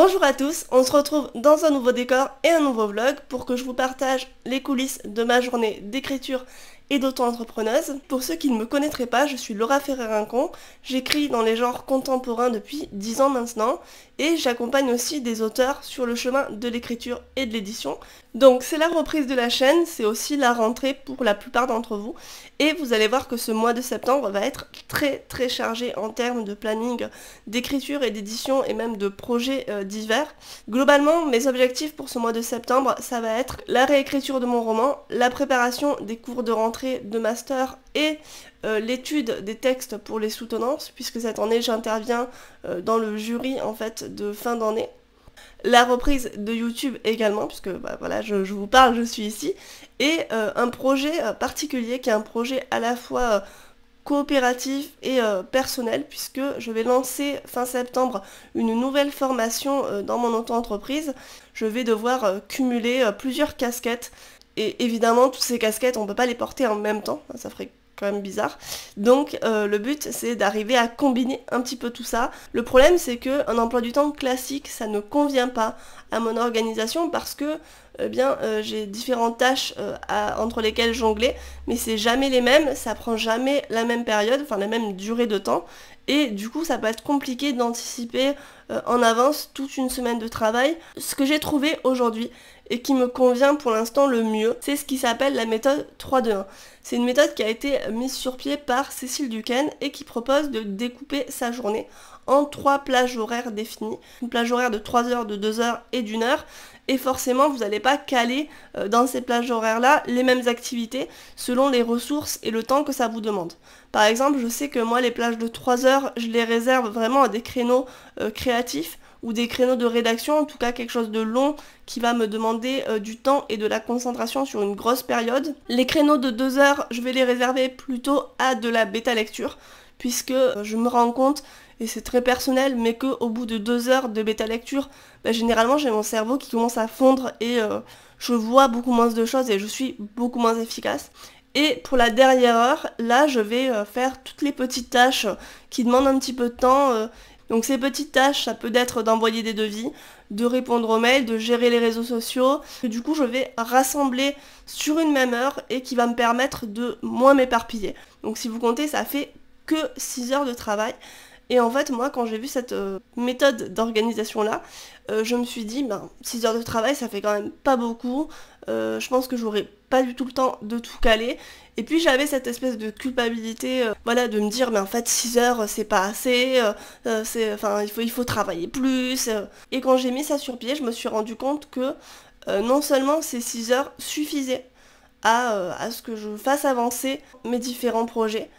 Bonjour à tous, on se retrouve dans un nouveau décor et un nouveau vlog pour que je vous partage les coulisses de ma journée d'écriture et d'auto-entrepreneuse. Pour ceux qui ne me connaîtraient pas, je suis Laura Ferrer-Rincon, j'écris dans les genres contemporains depuis 10 ans maintenant et j'accompagne aussi des auteurs sur le chemin de l'écriture et de l'édition. Donc c'est la reprise de la chaîne, c'est aussi la rentrée pour la plupart d'entre vous et vous allez voir que ce mois de septembre va être très chargé en termes de planning d'écriture et d'édition et même de projets divers. Globalement, mes objectifs pour ce mois de septembre, ça va être la réécriture de mon roman, la préparation des cours de rentrée de master et l'étude des textes pour les soutenances, puisque cette année j'interviens dans le jury en fait de fin d'année. La reprise de YouTube également, puisque voilà, je vous parle, je suis ici, et un projet particulier qui est un projet à la fois coopératif et personnel, puisque je vais lancer fin septembre une nouvelle formation dans mon auto-entreprise. Je vais devoir cumuler plusieurs casquettes, et évidemment toutes ces casquettes on peut pas les porter en même temps, ça ferait quand même bizarre. Donc le but c'est d'arriver à combiner un petit peu tout ça. Le problème c'est que un emploi du temps classique ça ne convient pas à mon organisation parce que j'ai différentes tâches entre lesquelles jongler, mais c'est jamais les mêmes, ça prend jamais la même période, enfin la même durée de temps, et du coup ça peut être compliqué d'anticiper en avance toute une semaine de travail. Ce que j'ai trouvé aujourd'hui et qui me convient pour l'instant le mieux, c'est ce qui s'appelle la méthode 3-2-1. C'est une méthode qui a été mise sur pied par Cécile Duquesne et qui propose de découper sa journée en 3 plages horaires définies. Une plage horaire de 3 heures, de 2 heures et d'1 heure. Et forcément, vous n'allez pas caler dans ces plages horaires-là les mêmes activités selon les ressources et le temps que ça vous demande. Par exemple, je sais que moi, les plages de 3 heures, je les réserve vraiment à des créneaux créatifs ou des créneaux de rédaction, en tout cas quelque chose de long qui va me demander du temps et de la concentration sur une grosse période. Les créneaux de 2 heures, je vais les réserver plutôt à de la bêta lecture, puisque je me rends compte, et c'est très personnel, mais qu'au bout de 2 heures de bêta lecture, généralement j'ai mon cerveau qui commence à fondre et je vois beaucoup moins de choses et je suis beaucoup moins efficace. Et pour la dernière heure, là je vais faire toutes les petites tâches qui demandent un petit peu de temps. Donc ces petites tâches, ça peut être d'envoyer des devis, de répondre aux mails, de gérer les réseaux sociaux. Et du coup, je vais rassembler sur une même heure et qui va me permettre de moins m'éparpiller. Donc si vous comptez, ça fait que 6 heures de travail. Et en fait, moi, quand j'ai vu cette méthode d'organisation-là, je me suis dit, 6 heures de travail, ça fait quand même pas beaucoup. Je pense que j'aurais pas du tout le temps de tout caler. Et puis j'avais cette espèce de culpabilité, de me dire, mais en fait 6 heures c'est pas assez, il faut travailler plus. Et quand j'ai mis ça sur pied, je me suis rendu compte que non seulement ces 6 heures suffisaient à ce que je fasse avancer mes différents projets,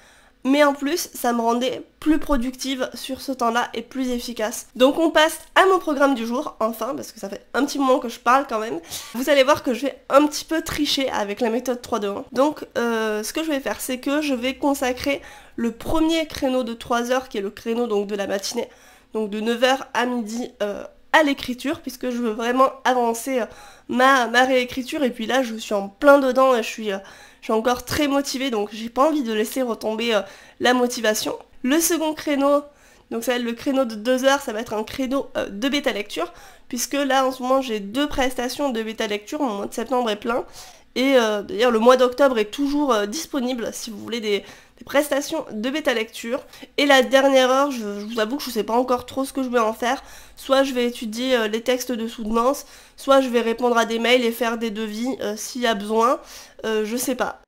mais en plus, ça me rendait plus productive sur ce temps-là et plus efficace. Donc on passe à mon programme du jour, enfin, parce que ça fait un petit moment que je parle quand même. Vous allez voir que je vais un petit peu tricher avec la méthode 3-2-1. Donc ce que je vais faire, c'est que je vais consacrer le premier créneau de 3 heures, qui est le créneau donc de la matinée, donc de 9 h à midi à l'écriture, puisque je veux vraiment avancer ma réécriture, et puis là je suis en plein dedans et je suis encore très motivée, donc j'ai pas envie de laisser retomber la motivation. Le second créneau, donc ça va être le créneau de 2 heures, ça va être un créneau de bêta lecture, puisque là en ce moment j'ai 2 prestations de bêta lecture, mon mois de septembre est plein, et d'ailleurs le mois d'octobre est toujours disponible si vous voulez des prestations de bêta lecture. Et la dernière heure, je vous avoue que je sais pas encore trop ce que je vais en faire. Soit je vais étudier les textes de soutenance, soit je vais répondre à des mails et faire des devis s'il y a besoin, je sais pas.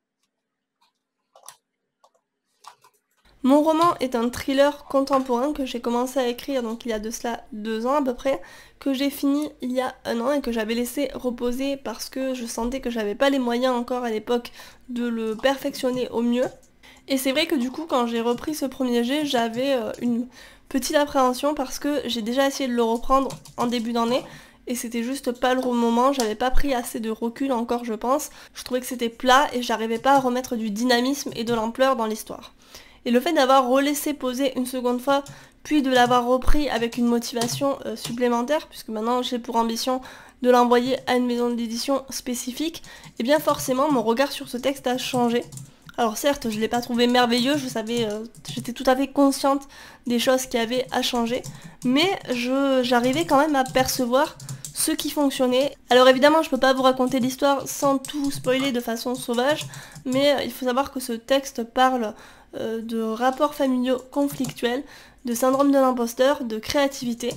Mon roman est un thriller contemporain que j'ai commencé à écrire donc il y a de cela 2 ans à peu près, que j'ai fini il y a 1 an et que j'avais laissé reposer parce que je sentais que j'avais pas les moyens encore à l'époque de le perfectionner au mieux. Et c'est vrai que du coup quand j'ai repris ce premier jet, j'avais une petite appréhension parce que j'ai déjà essayé de le reprendre en début d'année et c'était juste pas le moment, j'avais pas pris assez de recul encore je pense, je trouvais que c'était plat et j'arrivais pas à remettre du dynamisme et de l'ampleur dans l'histoire. Et le fait d'avoir relaissé poser une seconde fois, puis de l'avoir repris avec une motivation supplémentaire, puisque maintenant j'ai pour ambition de l'envoyer à une maison d'édition spécifique, et bien forcément mon regard sur ce texte a changé. Alors certes, je l'ai pas trouvé merveilleux, j'étais tout à fait consciente des choses qui avaient à changer, mais j'arrivais quand même à percevoir ce qui fonctionnait. Alors évidemment, je peux pas vous raconter l'histoire sans tout spoiler de façon sauvage, mais il faut savoir que ce texte parle de rapports familiaux conflictuels, de syndrome de l'imposteur, de créativité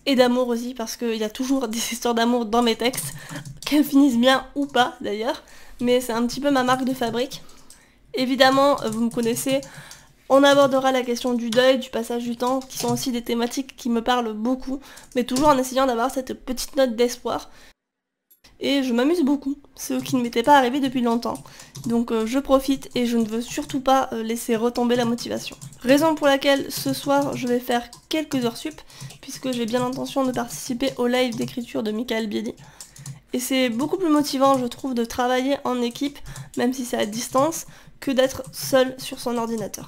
et d'amour aussi, parce qu'il y a toujours des histoires d'amour dans mes textes, qu'elles finissent bien ou pas d'ailleurs, mais c'est un petit peu ma marque de fabrique. Évidemment, vous me connaissez, on abordera la question du deuil, du passage du temps, qui sont aussi des thématiques qui me parlent beaucoup, mais toujours en essayant d'avoir cette petite note d'espoir. Et je m'amuse beaucoup, ce qui ne m'était pas arrivé depuis longtemps. Donc je profite et je ne veux surtout pas laisser retomber la motivation. Raison pour laquelle ce soir je vais faire quelques heures sup, puisque j'ai bien l'intention de participer au live d'écriture de Michael Bieli. Et c'est beaucoup plus motivant, je trouve, de travailler en équipe, même si c'est à distance, que d'être seul sur son ordinateur.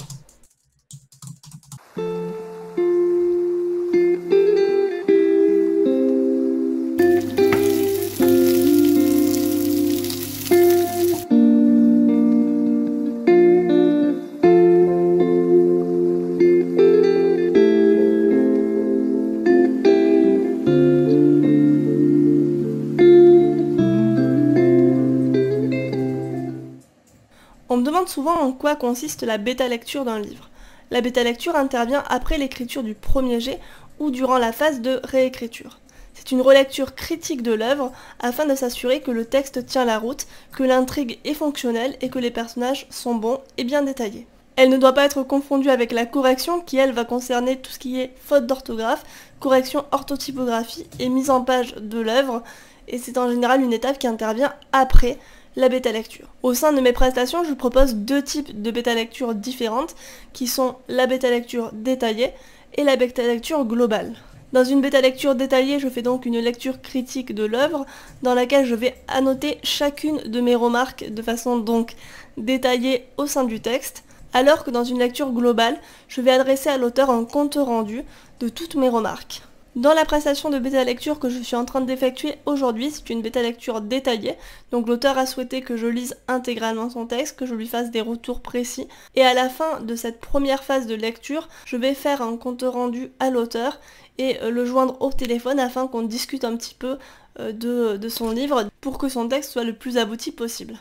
On me demande souvent en quoi consiste la bêta-lecture d'un livre. La bêta-lecture intervient après l'écriture du premier jet ou durant la phase de réécriture. C'est une relecture critique de l'œuvre afin de s'assurer que le texte tient la route, que l'intrigue est fonctionnelle et que les personnages sont bons et bien détaillés. Elle ne doit pas être confondue avec la correction qui, elle, va concerner tout ce qui est faute d'orthographe, correction orthotypographie et mise en page de l'œuvre, et c'est en général une étape qui intervient après la bêta-lecture. Au sein de mes prestations, je propose deux types de bêta-lecture différentes, qui sont la bêta-lecture détaillée et la bêta-lecture globale. Dans une bêta-lecture détaillée, je fais donc une lecture critique de l'œuvre, dans laquelle je vais annoter chacune de mes remarques de façon donc détaillée au sein du texte, alors que dans une lecture globale, je vais adresser à l'auteur un compte rendu de toutes mes remarques. Dans la prestation de bêta-lecture que je suis en train d'effectuer aujourd'hui, c'est une bêta-lecture détaillée, donc l'auteur a souhaité que je lise intégralement son texte, que je lui fasse des retours précis, et à la fin de cette première phase de lecture, je vais faire un compte rendu à l'auteur et le joindre au téléphone afin qu'on discute un petit peu de son livre pour que son texte soit le plus abouti possible.